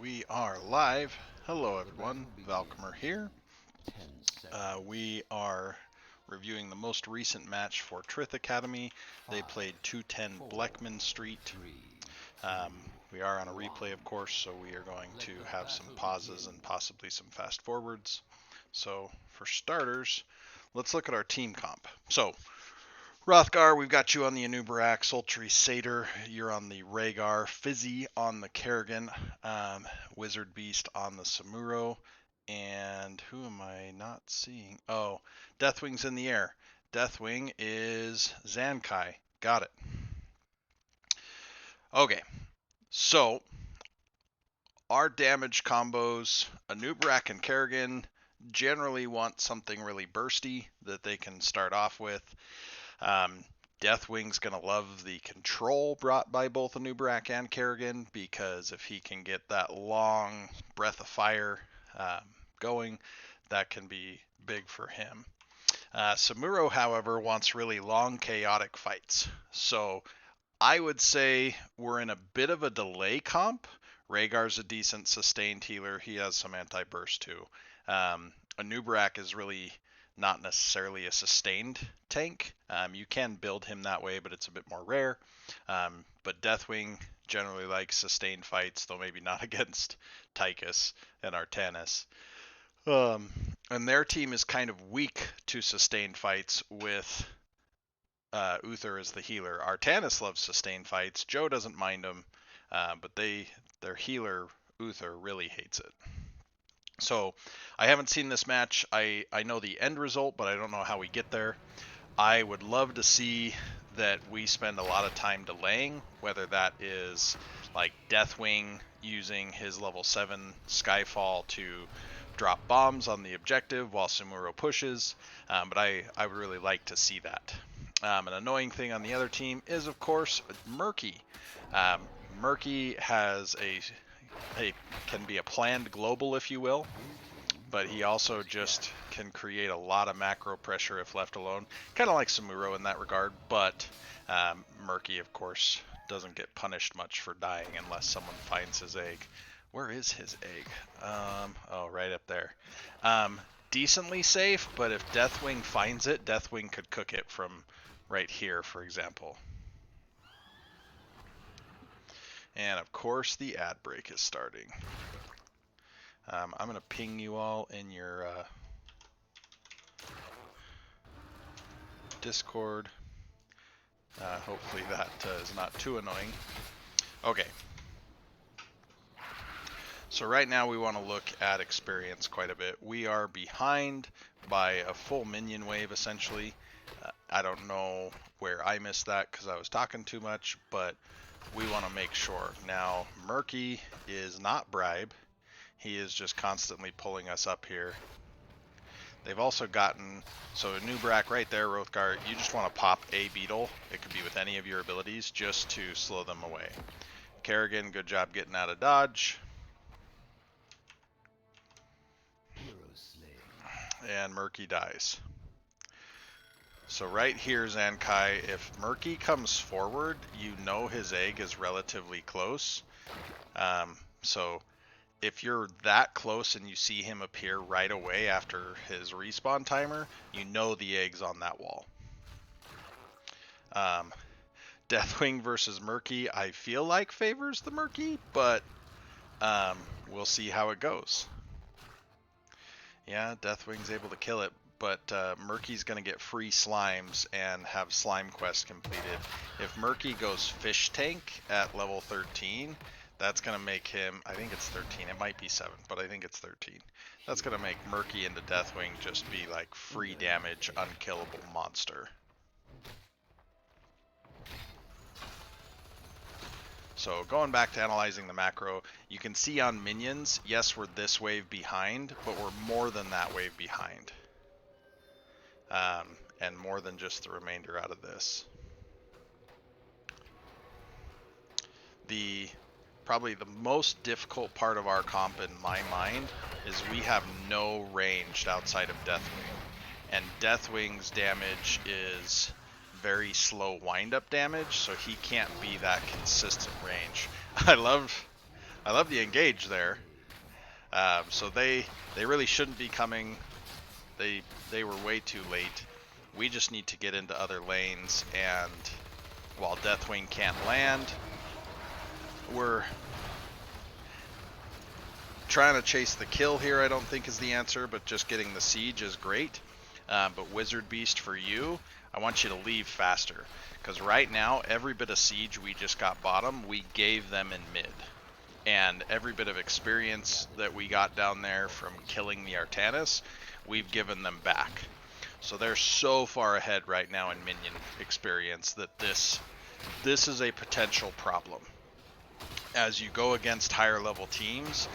We are live. Hello everyone, Valcomer here. We are reviewing the most recent match for Trith Academy. They played 210 Bleckman Street. Um, we are on a replay, of course, so we are going to have some pauses and possibly some fast forwards. So for starters, let's look at our team comp. So Rothgar, we've got you on the Anubarak, Sultry Satyr, you're on the Rhaegar, Fizzy on the Kerrigan, Wizard Beast on the Samuro, and who am I not seeing? Oh, Deathwing's in the air. Deathwing is Zankai. Got it. Okay, so our damage combos, Anubarak and Kerrigan generally want something really bursty that they can start off with. Deathwing's going to love the control brought by both Anubarak and Kerrigan, because if he can get that long breath of fire going, that can be big for him. Samuro, however, wants really long chaotic fights. So I would say we're in a bit of a delay comp. Rhaegar's a decent sustained healer. He has some anti-burst too. Anubarak is really not necessarily a sustained tank. You can build him that way, but it's a bit more rare. But Deathwing generally likes sustained fights, though maybe not against Tychus and Artanis. And their team is kind of weak to sustained fights with Uther as the healer. Artanis loves sustained fights. Joe doesn't mind them, but their healer, Uther, really hates it. So I haven't seen this match. I know the end result, but I don't know how we get there. I would love to see that we spend a lot of time delaying, whether that is like Deathwing using his level 7 Skyfall to drop bombs on the objective while Samuro pushes, but I would really like to see that. An annoying thing on the other team is, of course, Murky. Murky has can be a planned global, if you will, but he also just can create a lot of macro pressure if left alone. Kind of like Samuro in that regard, but Murky, of course, doesn't get punished much for dying unless someone finds his egg. Where is his egg? Oh, right up there. Decently safe, but if Deathwing finds it, Deathwing could cook it from right here, for example. And of course, the ad break is starting. I'm going to ping you all in your Discord. Hopefully that is not too annoying. Okay. So right now we want to look at experience quite a bit. We are behind by a full minion wave, essentially. I don't know where I missed that because I was talking too much, but we want to make sure. Now, Murky is not Bribe. He is just constantly pulling us up here. They've also gotten, so Anubarak right there, Rothgar, you just want to pop a beetle. It could be with any of your abilities just to slow them away. Kerrigan, good job getting out of dodge. And Murky dies. So right here, Zankai, if Murky comes forward, you know his egg is relatively close. So if you're that close and you see him appear right away after his respawn timer, you know the egg's on that wall. Deathwing versus Murky, I feel like favors the Murky, but we'll see how it goes. Yeah, Deathwing's able to kill it, but Murky's going to get free slimes and have slime quest completed. If Murky goes fish tank at level 13, that's going to make him, I think it's 13, it might be 7, but I think it's 13. That's going to make Murky into Deathwing just be like free damage, unkillable monster. So going back to analyzing the macro, you can see on minions, yes, we're this wave behind, but we're more than that wave behind. And more than just the remainder out of this. Probably the most difficult part of our comp in my mind is we have no ranged outside of Deathwing. And Deathwing's damage is very slow wind-up damage, so he can't be that consistent range. I love I love the engage there. So they really shouldn't be coming. They were way too late. We just need to get into other lanes, and while Deathwing can't land, we're trying to chase the kill here. I don't think is the answer, but just getting the siege is great. But Wizard Beast, for you, I want you to leave faster, because right now every bit of siege we just got bottom, we gave them in mid. And every bit of experience that we got down there from killing the Artanis, we've given them back. So they're so far ahead right now in minion experience that this is a potential problem. As you go against higher level teams,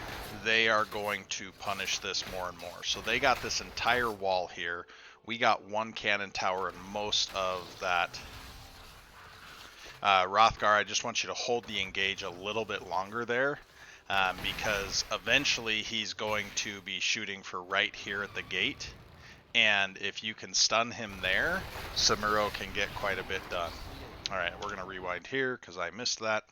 they are going to punish this more and more. So they got this entire wall here. We got one cannon tower and most of that. Rothgar, I just want you to hold the engage a little bit longer there, because eventually he's going to be shooting for right here at the gate, and if you can stun him there, Samuro can get quite a bit done. Alright, we're going to rewind here because I missed that.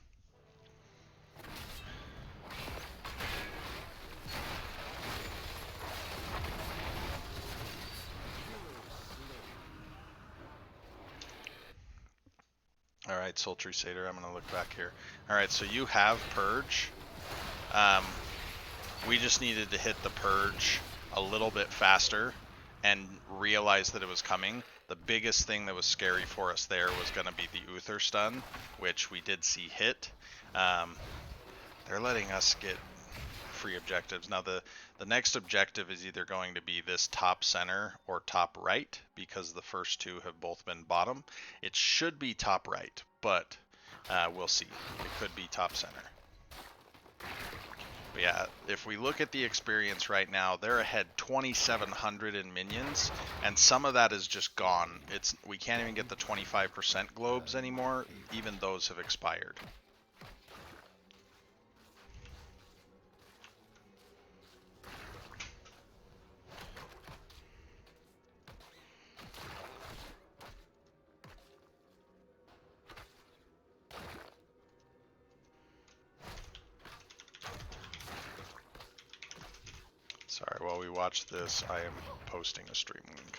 Alright, Sultry Satyr, I'm going to look back here. Alright, so you have Purge. We just needed to hit the Purge a little bit faster and realize that it was coming. The biggest thing that was scary for us there was going to be the Uther stun, which we did see hit. They're letting us get free objectives. Now the next objective is either going to be this top center or top right, because the first two have both been bottom. It should be top right, but we'll see. It could be top center. But yeah, if we look at the experience right now, they're ahead 2,700 in minions, and some of that is just gone. We can't even get the 25% globes anymore. Even those have expired. Sorry, while we watch this, I am posting a stream link.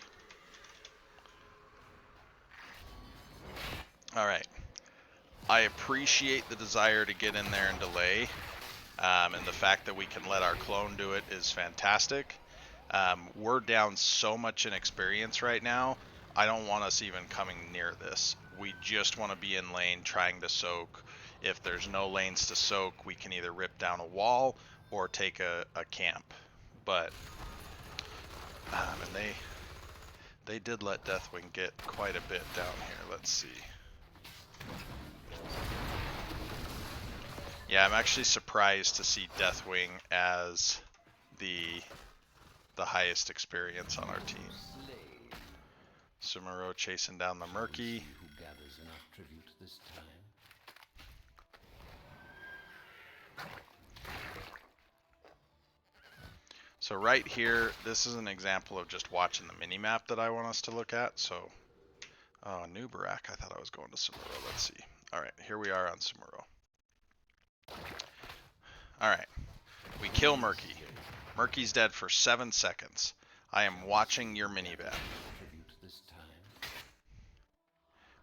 Alright. I appreciate the desire to get in there and delay, and the fact that we can let our clone do it is fantastic. We're down so much in experience right now, I don't want us even coming near this. We just want to be in lane trying to soak. If there's no lanes to soak, we can either rip down a wall or take a camp. But and they did let Deathwing get quite a bit down here. Let's see. Yeah, I'm actually surprised to see Deathwing as the highest experience on our team. Samuro chasing down the Murky. So right here, this is an example of just watching the mini-map that I want us to look at. So, oh, New Barak, I thought I was going to Samuro. Let's see. Alright, here we are on Samuro. Alright, we kill Murky. Murky's dead for 7 seconds. I am watching your mini-map.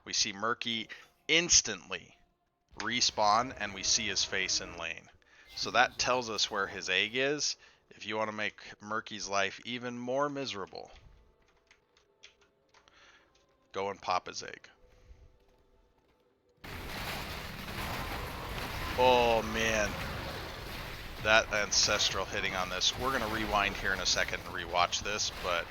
We see Murky instantly respawn, and we see his face in lane. So that tells us where his egg is. If you want to make Murky's life even more miserable, go and pop his egg. Oh man, that ancestral hitting on this. We're going to rewind here in a second and rewatch this, but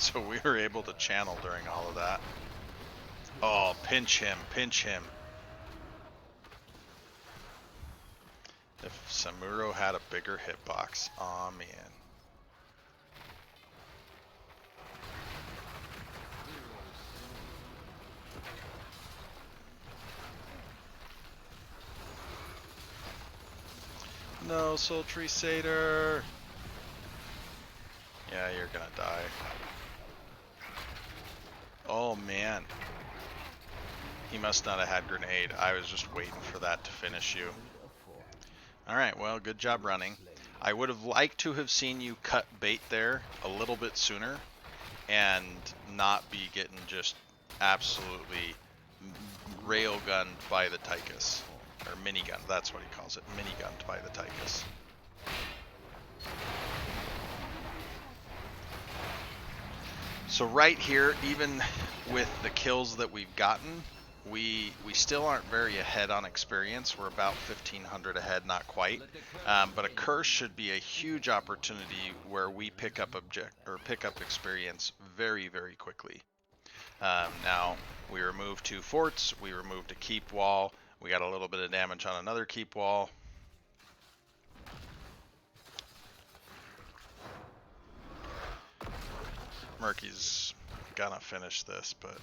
so we were able to channel during all of that. Oh, pinch him, pinch him. If Samuro had a bigger hitbox, aw man. No, Sultry Satyr. Yeah, you're gonna die. Oh man. He must not have had grenade. I was just waiting for that to finish you. Alright, well, good job running. I would have liked to have seen you cut bait there a little bit sooner and not be getting just absolutely railgunned by the Tychus. Or minigun, that's what he calls it. Minigunned by the Tychus. So right here, even with the kills that we've gotten, we still aren't very ahead on experience. We're about 1,500 ahead, not quite. But a curse should be a huge opportunity where we pick up experience very, very quickly. Now we removed 2 forts. We removed a keep wall. We got a little bit of damage on another keep wall. Murky's gonna finish this, but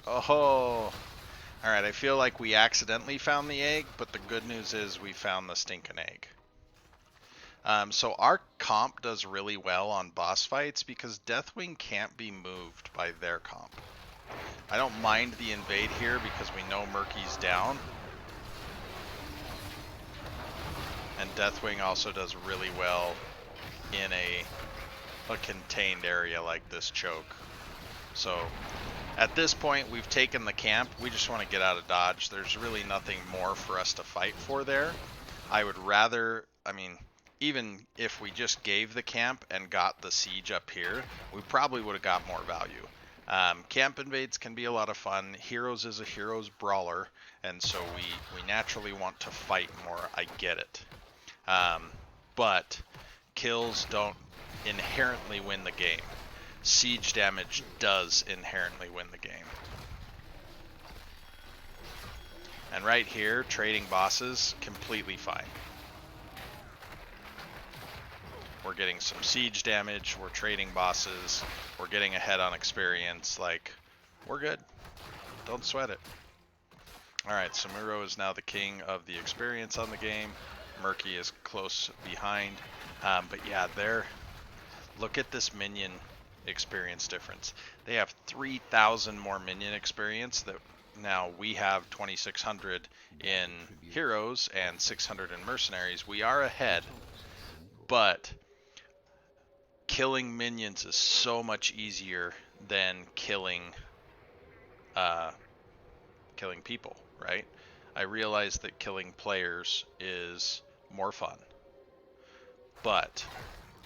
oh, alright, I feel like we accidentally found the egg, but the good news is we found the stinking egg. So our comp does really well on boss fights because Deathwing can't be moved by their comp. I don't mind the invade here because we know Murky's down. And Deathwing also does really well in a contained area like this choke. So at this point, we've taken the camp. We just want to get out of dodge. There's really nothing more for us to fight for there. I would rather, I mean, even if we just gave the camp and got the siege up here, we probably would have got more value. Camp invades can be a lot of fun. Heroes is a heroes brawler, and so we naturally want to fight more. I get it. But kills don't inherently win the game. Siege damage does inherently win the game. And right here, trading bosses, completely fine. We're getting some siege damage, we're trading bosses, we're getting ahead on experience, like, we're good. Don't sweat it. Alright, Samuro is now the king of the experience on the game. Murky is close behind. But yeah, look at this minion experience difference. They have 3,000 more minion experience that now we have 2,600 in heroes and 600 in mercenaries. We are ahead, but killing minions is so much easier than killing people, right? I realize that killing players is more fun, but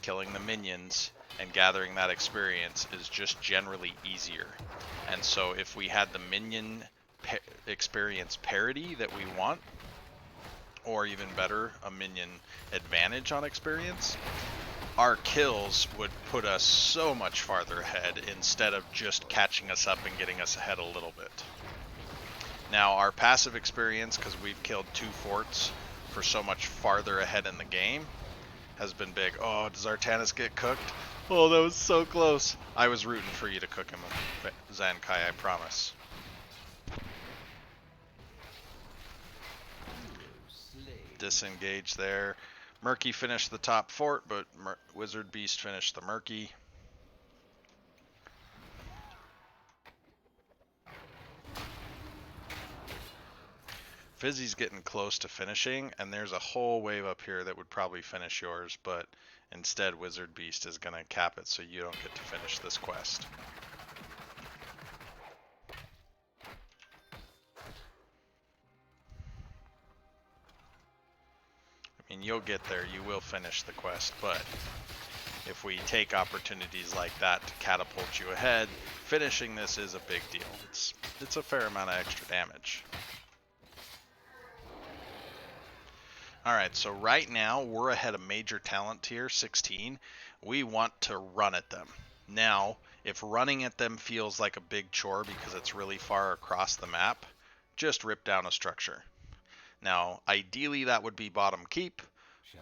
killing the minions and gathering that experience is just generally easier. And so if we had the minion experience parity that we want, or even better, a minion advantage on experience, our kills would put us so much farther ahead instead of just catching us up and getting us ahead a little bit. Now our passive experience, because we've killed 2 forts for so much farther ahead in the game, has been big. Oh, does Artanis get cooked? Oh, that was so close. I was rooting for you to cook him, Zankai, I promise. Disengage there. Murky finished the top fort, but Wizard Beast finished the Murky. Fizzy's getting close to finishing, and there's a whole wave up here that would probably finish yours, but instead Wizard Beast is going to cap it so you don't get to finish this quest. I mean, you'll get there, you will finish the quest, but if we take opportunities like that to catapult you ahead, finishing this is a big deal. It's a fair amount of extra damage. Alright, so right now we're ahead of major talent tier 16. We want to run at them. Now, if running at them feels like a big chore because it's really far across the map, just rip down a structure. Now, ideally that would be bottom keep,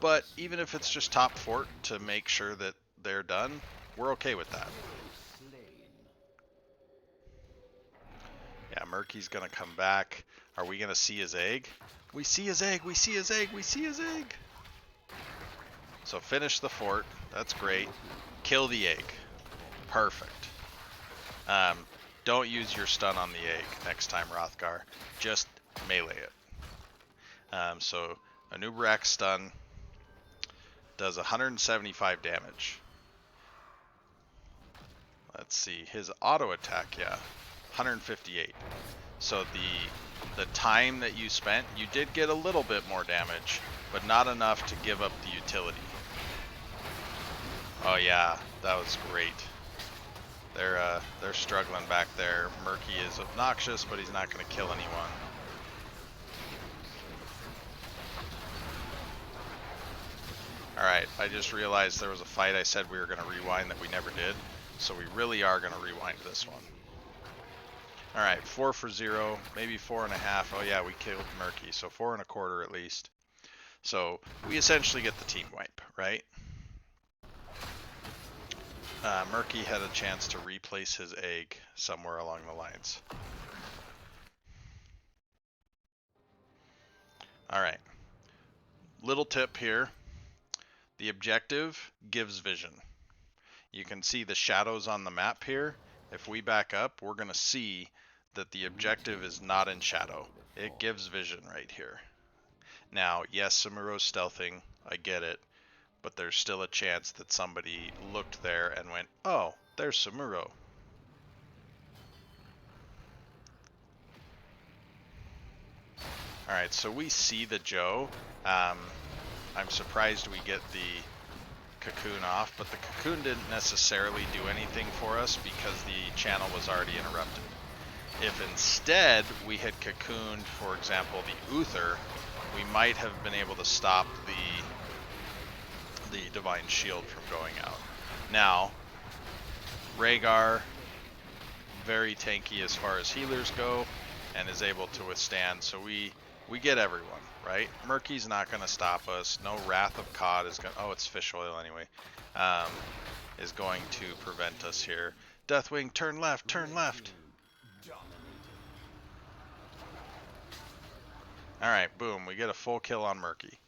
But even if it's just top fort to make sure that they're done, we're okay with that. Yeah, Murky's gonna come back. Are we gonna see his egg? We see his egg, we see his egg, we see his egg! So finish the fort, that's great. Kill the egg. Perfect. Don't use your stun on the egg next time, Rothgar. Just melee it. So Anubarak's stun does 175 damage. Let's see, his auto attack, yeah, 158. So the time that you spent, you did get a little bit more damage, but not enough to give up the utility. Oh yeah, that was great. They're struggling back there. Murky is obnoxious, but he's not going to kill anyone. Alright, I just realized there was a fight I said we were going to rewind that we never did. So we really are going to rewind this one. Alright, 4 for 0, maybe 4.5. Oh yeah, we killed Murky, so 4 1/4 at least. So we essentially get the team wipe, right? Murky had a chance to replace his egg somewhere along the lines. Alright, little tip here. The objective gives vision. You can see the shadows on the map here. If we back up, we're going to see that the objective is not in shadow. It gives vision right here. Now, yes, Samuro's stealthing, I get it, but there's still a chance that somebody looked there and went, oh, there's Samuro. Alright, so we see the Joe. I'm surprised we get the cocoon off, but the cocoon didn't necessarily do anything for us because the channel was already interrupted. If instead we had cocooned, for example, the Uther, we might have been able to stop the Divine Shield from going out. Now, Rhaegar, very tanky as far as healers go, and is able to withstand, so we get everyone, right? Murky's not going to stop us. No Wrath of Cod is going to... Oh, it's fish oil anyway. Is going to prevent us here. Deathwing, turn left, turn left. Alright, boom. We get a full kill on Murky.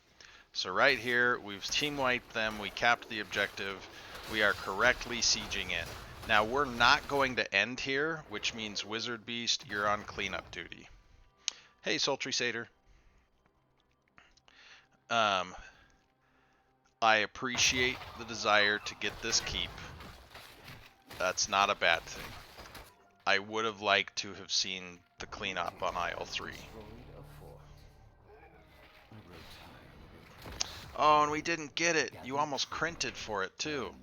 So right here, we've team wiped them. We capped the objective. We are correctly sieging in. Now, we're not going to end here, which means Wizard Beast, you're on cleanup duty. Hey, Sultry Satyr. I appreciate the desire to get this keep. That's not a bad thing. I would have liked to have seen the cleanup on aisle 3. Oh, and we didn't get it. You almost crinted for it, too.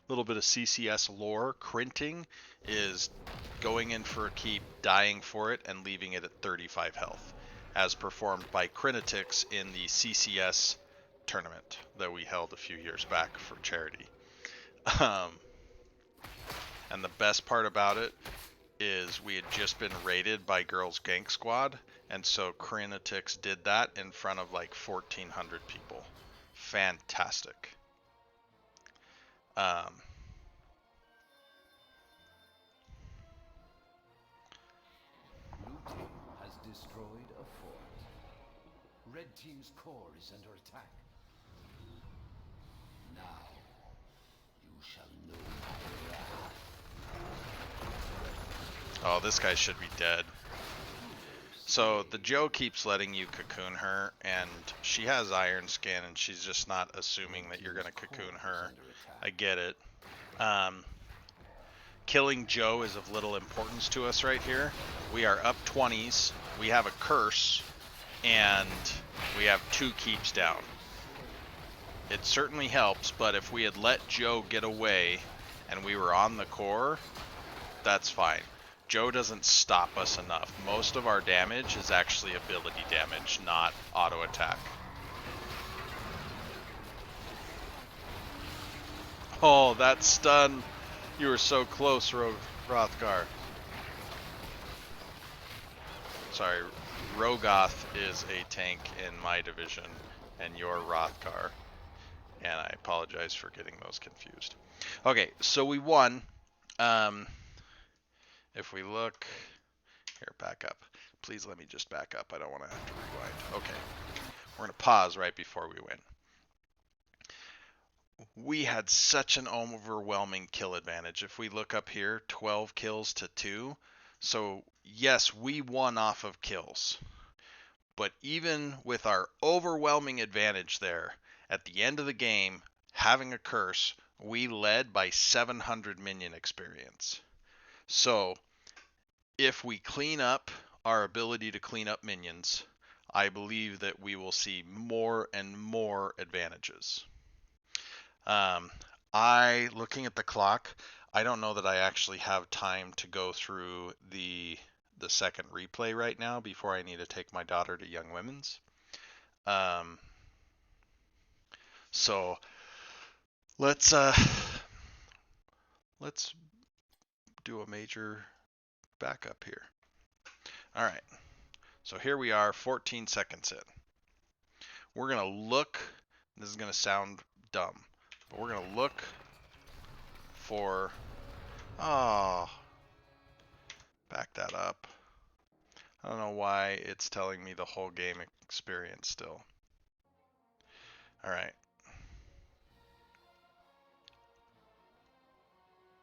Little bit of CCS lore. Crinting is going in for a keep, dying for it, and leaving it at 35 health, as performed by Crinetix in the CCS tournament that we held a few years back for charity. And the best part about it is we had just been raided by Girls Gank Squad, and so Crinetix did that in front of like 1,400 people. Fantastic. Blue team has destroyed a fort. Red team's core is under attack. Now, you shall know my wrath. Oh, this guy should be dead. So the Joe keeps letting you cocoon her, and she has iron skin, and she's just not assuming that you're going to cocoon her. I get it. Killing Joe is of little importance to us right here. We are up 20s, we have a curse, and we have 2 keeps down. It certainly helps, but if we had let Joe get away and we were on the core, that's fine. Joe doesn't stop us enough. Most of our damage is actually ability damage, not auto attack. Oh, that stun. You were so close, Rothgar. Sorry, Rogoth is a tank in my division, and you're Rothgar. And I apologize for getting those confused. Okay, so we won. If we look here, back up. Please let me just back up. I don't want to have to rewind. Okay, we're gonna pause right before we win. We had such an overwhelming kill advantage. If we look up here, 12 kills to 2. So yes, we won off of kills. But even with our overwhelming advantage there, at the end of the game, having a curse, we led by 700 minion experience. So if we clean up our ability to clean up minions, I believe that we will see more and more advantages. Looking at the clock, I don't know that I actually have time to go through the second replay right now before I need to take my daughter to Young Women's. So let's do a major backup here. All right. So here we are, 14 seconds in. We're gonna look. This is gonna sound dumb, but we're gonna look for. Oh, back that up. I don't know why it's telling me the whole game experience still. All right.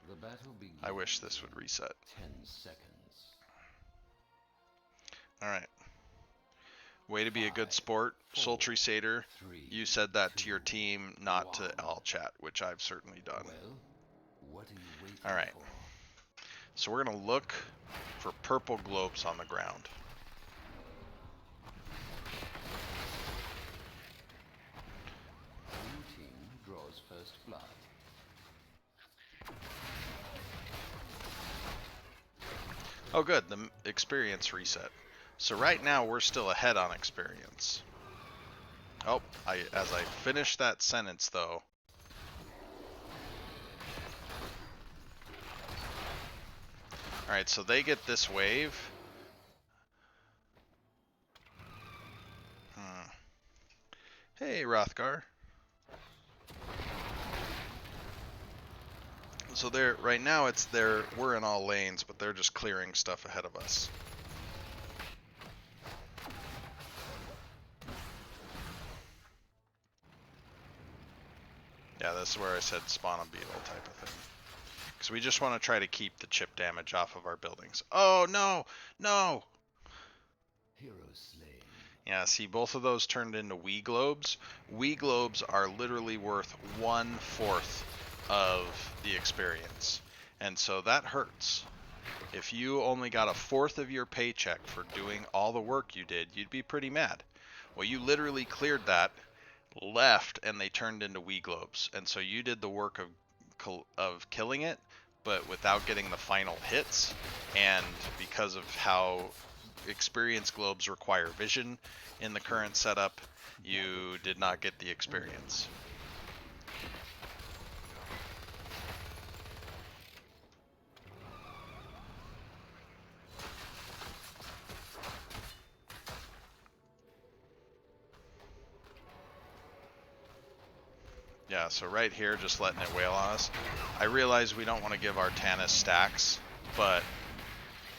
The battle begins. I wish this would reset. 10 seconds. All right. Way to be a good sport, Sultry Satyr. You said that to your team, not to all chat, which I've certainly done. Well, what are you waiting All right. for? So we're gonna look for purple globes on the ground. Blue team draws first blood. Oh good, the experience reset. So right now we're still ahead on experience. Oh, as I finish that sentence though. Alright, so they get this wave. Hey, Rothgar. So right now we're in all lanes, but they're just clearing stuff ahead of us. Yeah, this is where I said spawn a beetle type of thing. Because we just want to try to keep the chip damage off of our buildings. Oh, no! No! Hero slain. Yeah, see, both of those turned into Wii globes. Wii globes are literally worth 1/4 of the experience. And so that hurts. If you only got 1/4 of your paycheck for doing all the work you did, you'd be pretty mad. Well, you literally cleared that, left, and they turned into Wii globes. And so you did the work of killing it, but without getting the final hits. And because of how experience globes require vision in the current setup, you did not get the experience. Yeah, so right here, just letting it wail on us. I realize we don't want to give our Tannis stacks, but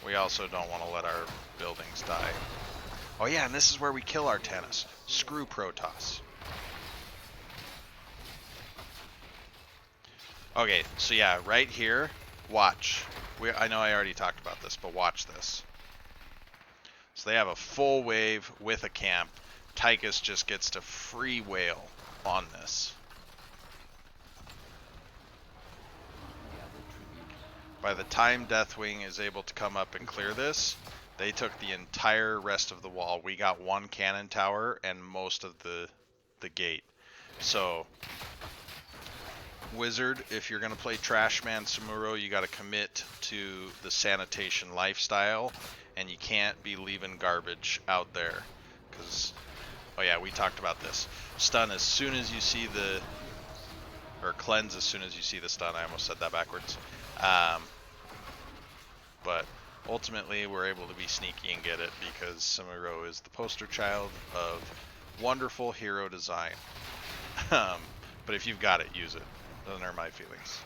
we also don't want to let our buildings die. Oh yeah, and this is where we kill our Tannis. Screw Protoss. Okay, so yeah, right here, watch. I know I already talked about this, but watch this. So they have a full wave with a camp. Tychus just gets to free whale on this. By the time Deathwing is able to come up and clear this, they took the entire rest of the wall. We got one cannon tower and most of the gate. So, Wizard, if you're going to play Trashman Samuro, you got to commit to the sanitation lifestyle, and you can't be leaving garbage out there. Because, oh yeah, we talked about this. Stun as soon as you see the, or cleanse as soon as you see the stun. I almost said that backwards. But ultimately we're able to be sneaky and get it because Samuro is the poster child of Wonderful hero design. But if you've got it, use it. Doesn't hurt my feelings.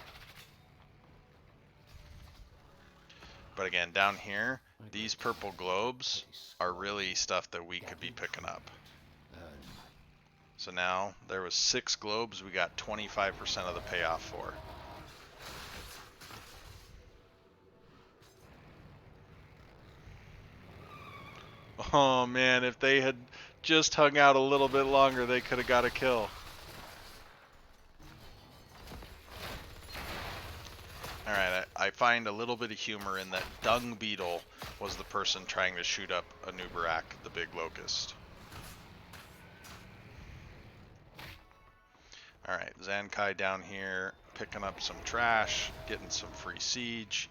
But again, down here, these purple globes are really stuff that we could be picking up. So now, there was 6 globes we got 25% of the payoff for. Oh man, if they had just hung out a little bit longer, they could have got a kill. Alright, I find a little bit of humor in that Dung Beetle was the person trying to shoot up a Nubarak, the big locust. Alright, Zankai down here, picking up some trash, getting some free siege,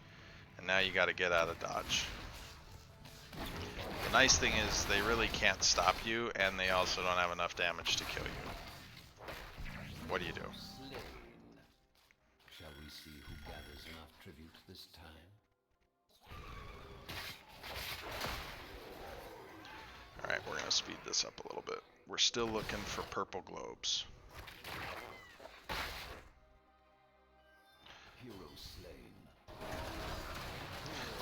and now you gotta get out of dodge. The nice thing is they really can't stop you, and they also don't have enough damage to kill you. What do you do? Shall we see who gathers enough tribute this time? Alright, we're gonna speed this up a little bit. We're still looking for purple globes. Hero slain.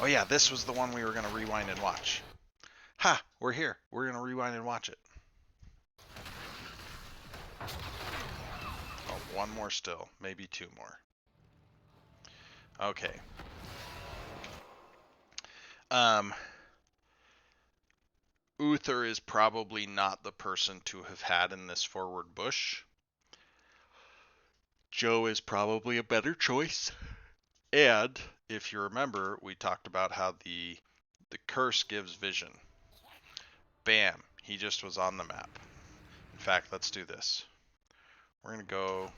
Oh yeah, this was the one we were gonna rewind and watch. Ha! We're here. We're gonna rewind and watch it. Oh, one more still. Maybe 2 more. Okay. Uther is probably not the person to have had in this forward bush. Joe is probably a better choice. And if you remember, we talked about how the curse gives vision. Bam, he just was on the map. In fact, let's do this. We're going to go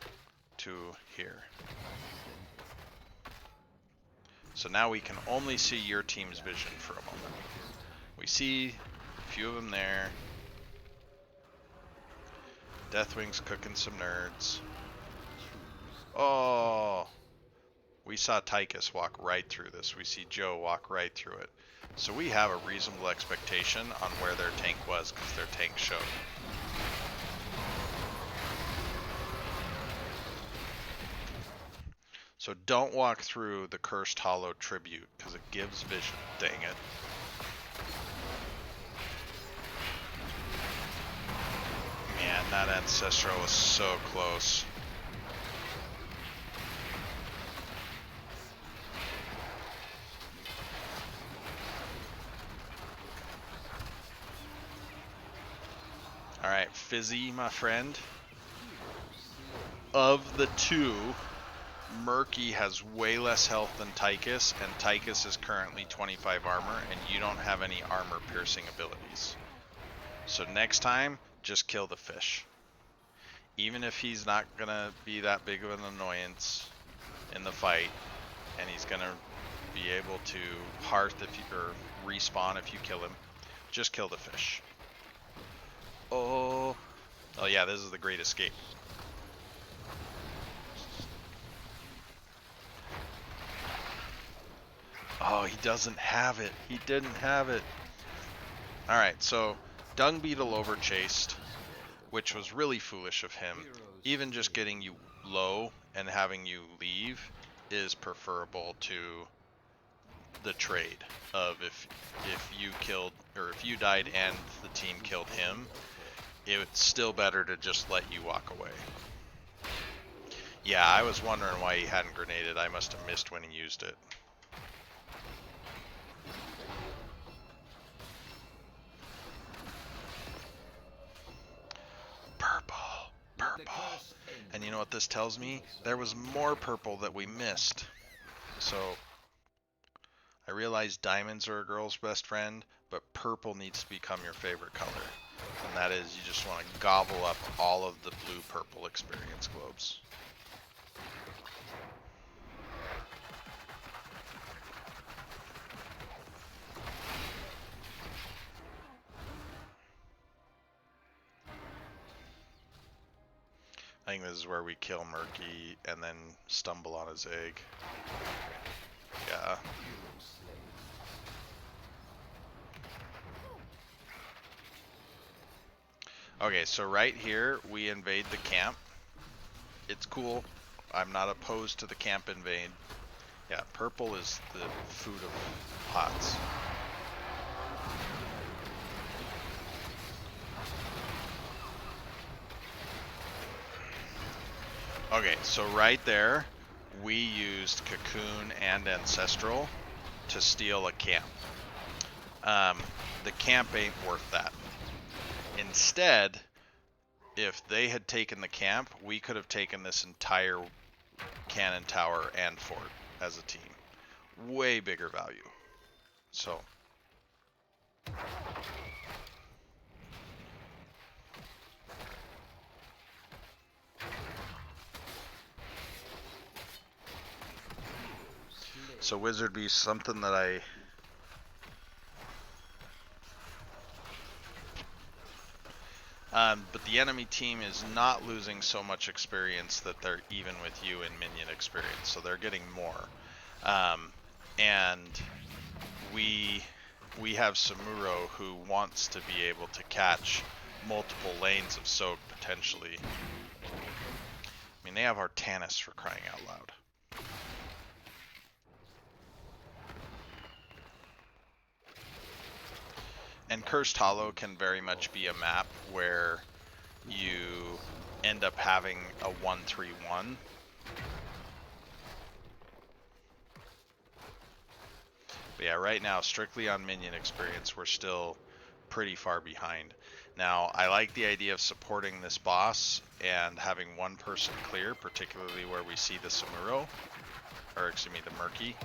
to here. So now we can only see your team's vision for a moment. We see a few of them there. Deathwing's cooking some nerds. Oh! We saw Tychus walk right through this. We see Joe walk right through it. So we have a reasonable expectation on where their tank was because their tank showed. So don't walk through the Cursed Hollow Tribute because it gives vision. Dang it. Man, that Ancestral was so close. Alright, Fizzy, my friend. Of the 2, Murky has way less health than Tychus, and Tychus is currently 25 armor, and you don't have any armor-piercing abilities. So next time, just kill the fish. Even if he's not gonna be that big of an annoyance in the fight, and he's gonna be able to hearth if you, or respawn if you kill him, just kill the fish. Oh yeah, this is the Great Escape. Oh, he doesn't have it. He didn't have it. Alright, so Dung Beetle overchased, which was really foolish of him. Even just getting you low and having you leave is preferable to the trade of if you killed, or if you died and the team killed him, it's still better to just let you walk away. Yeah, I was wondering why he hadn't grenaded. I must have missed when he used it. Purple. And you know what this tells me? There was more purple that we missed. So I realize diamonds are a girl's best friend, but purple needs to become your favorite color. And that is, you just want to gobble up all of the blue-purple experience globes. I think this is where we kill Murky and then stumble on his egg. Yeah. Okay, so right here, we invade the camp. It's cool. I'm not opposed to the camp invade. Yeah, purple is the food of pots. Okay, so right there, we used Cocoon and Ancestral to steal a camp. The camp ain't worth that. Instead, if they had taken the camp, we could have taken this entire cannon tower and fort as a team. Way bigger value. So Wizard Beast, something that but the enemy team is not losing so much experience that they're even with you in minion experience, so they're getting more. And we have Samuro who wants to be able to catch multiple lanes of Soak potentially. I mean, they have Artanis for crying out loud. And Cursed Hollow can very much be a map where you end up having a 1-3-1. But yeah, right now, strictly on minion experience, we're still pretty far behind. Now, I like the idea of supporting this boss and having one person clear, particularly where we see the Samuro, or excuse me, the Murky.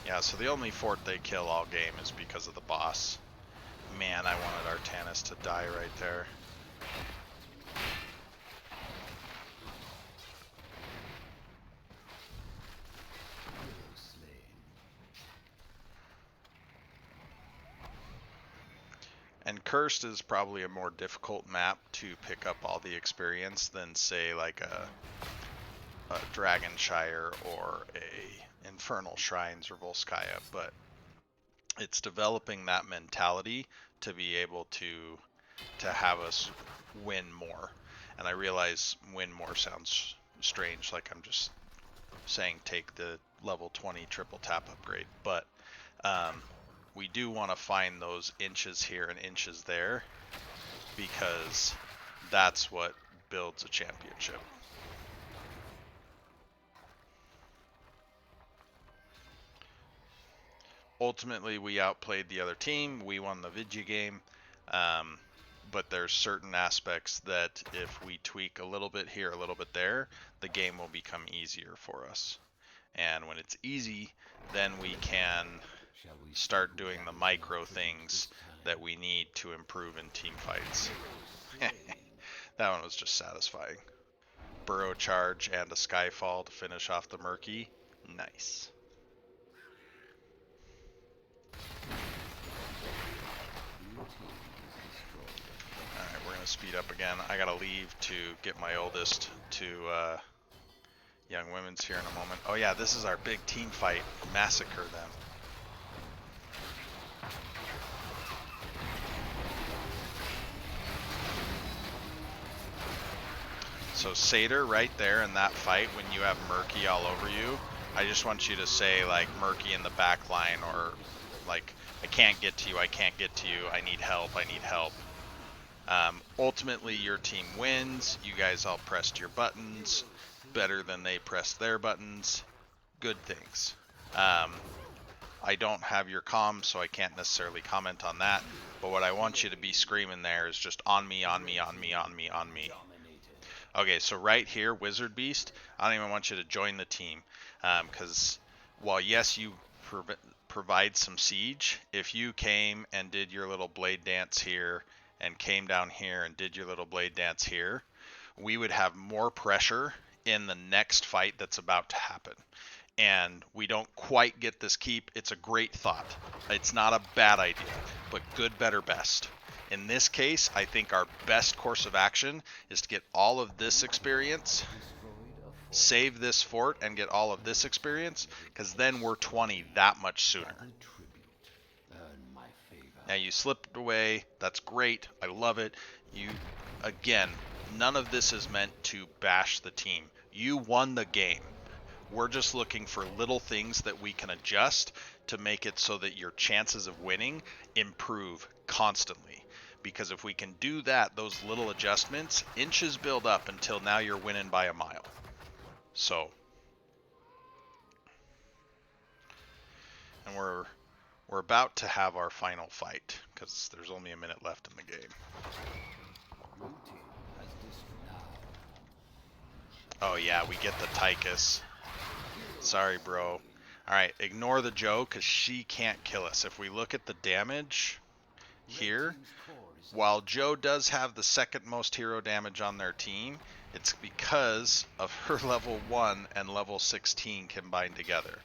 Yeah, so the only fort they kill all game is because of the boss. Man, I wanted Artanis to die right there. And Cursed is probably a more difficult map to pick up all the experience than, say, like a Dragonshire or a Infernal Shrines or Volskaya, but it's developing that mentality to be able to have us win more. And I realize win more sounds strange, like I'm just saying take the level 20 triple tap upgrade, but we do want to find those inches here and inches there, because that's what builds a championship. Ultimately, we outplayed the other team. We won the Vidya game. But there's certain aspects that if we tweak a little bit here, a little bit there, the game will become easier for us. And when it's easy, then we can start doing the micro things that we need to improve in team fights. That one was just satisfying. Burrow charge and a Skyfall to finish off the Murky. Nice. Alright, we're going to speed up again. I got to leave to get my oldest to Young Women's here in a moment. Oh yeah, this is our big team fight. Massacre them. So Satyr right there in that fight, when you have Murky all over you, I just want you to say like Murky in the back line, or like, I can't get to you, I can't get to you, I need help, I need help. Ultimately, your team wins. You guys all pressed your buttons better than they pressed their buttons. Good things. I don't have your comm, so I can't necessarily comment on that. But what I want you to be screaming there is just on me, on me, on me, on me, on me. Okay, so right here, Wizard Beast, I don't even want you to join the team. Because while yes, you provide some siege, if you came and did your little blade dance here and came down here and did your little blade dance here, we would have more pressure in the next fight that's about to happen. and we don't quite get this keep, it's a great thought. It's not a bad idea, but good, better, best. In this case, I think our best course of action is to get all of this experience, save this fort, and get all of this experience, because then we're 20 that much sooner. Now you slipped away. That's great. I love it. Again, none of this is meant to bash the team. You won the game. We're just looking for little things that we can adjust to make it so that your chances of winning improve constantly. Because if we can do that, those little adjustments, inches build up until now you're winning by a mile. So, and we're about to have our final fight because there's only a minute left in the game. Oh yeah, we get the Tychus. Sorry, bro. Alright, ignore the Joe because she can't kill us. If we look at the damage here, while Joe does have the second most hero damage on their team, it's because of her level 1 and level 16 combined together.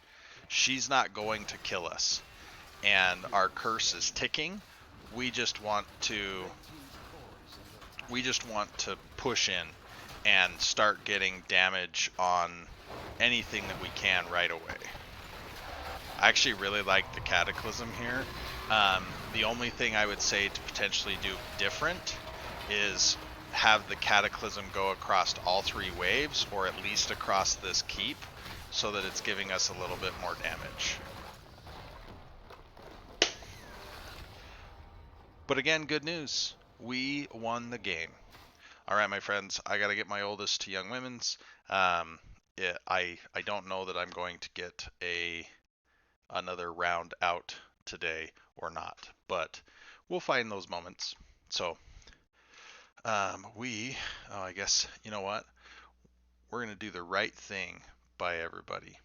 She's not going to kill us. And our curse is ticking. We just want to push in and start getting damage on anything that we can right away. I actually really like the Cataclysm here. The only thing I would say to potentially do different is have the Cataclysm go across all 3 waves, or at least across this keep, so that it's giving us a little bit more damage. But again, good news. We won the game. All right, my friends, I got to get my oldest to Young Women's. I don't know that I'm going to get another round out today or not, but we'll find those moments. So I guess, you know what? We're going to do the right thing by everybody.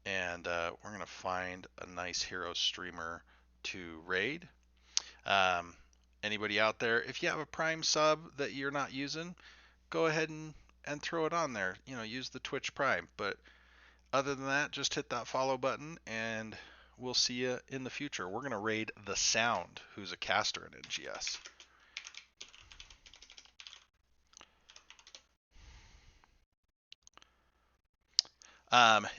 And we're going to find a nice hero streamer to raid. Anybody out there, if you have a Prime sub that you're not using, go ahead and throw it on there. You know, use the Twitch Prime. But other than that, just hit that follow button and we'll see you in the future. We're going to raid The Sound, who's a caster in NGS.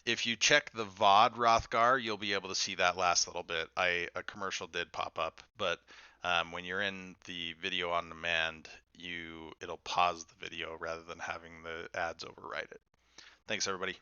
If you check the VOD Rothgar, you'll be able to see that last little bit. A commercial did pop up, but when you're in the video on demand, it'll pause the video rather than having the ads override it. Thanks, everybody.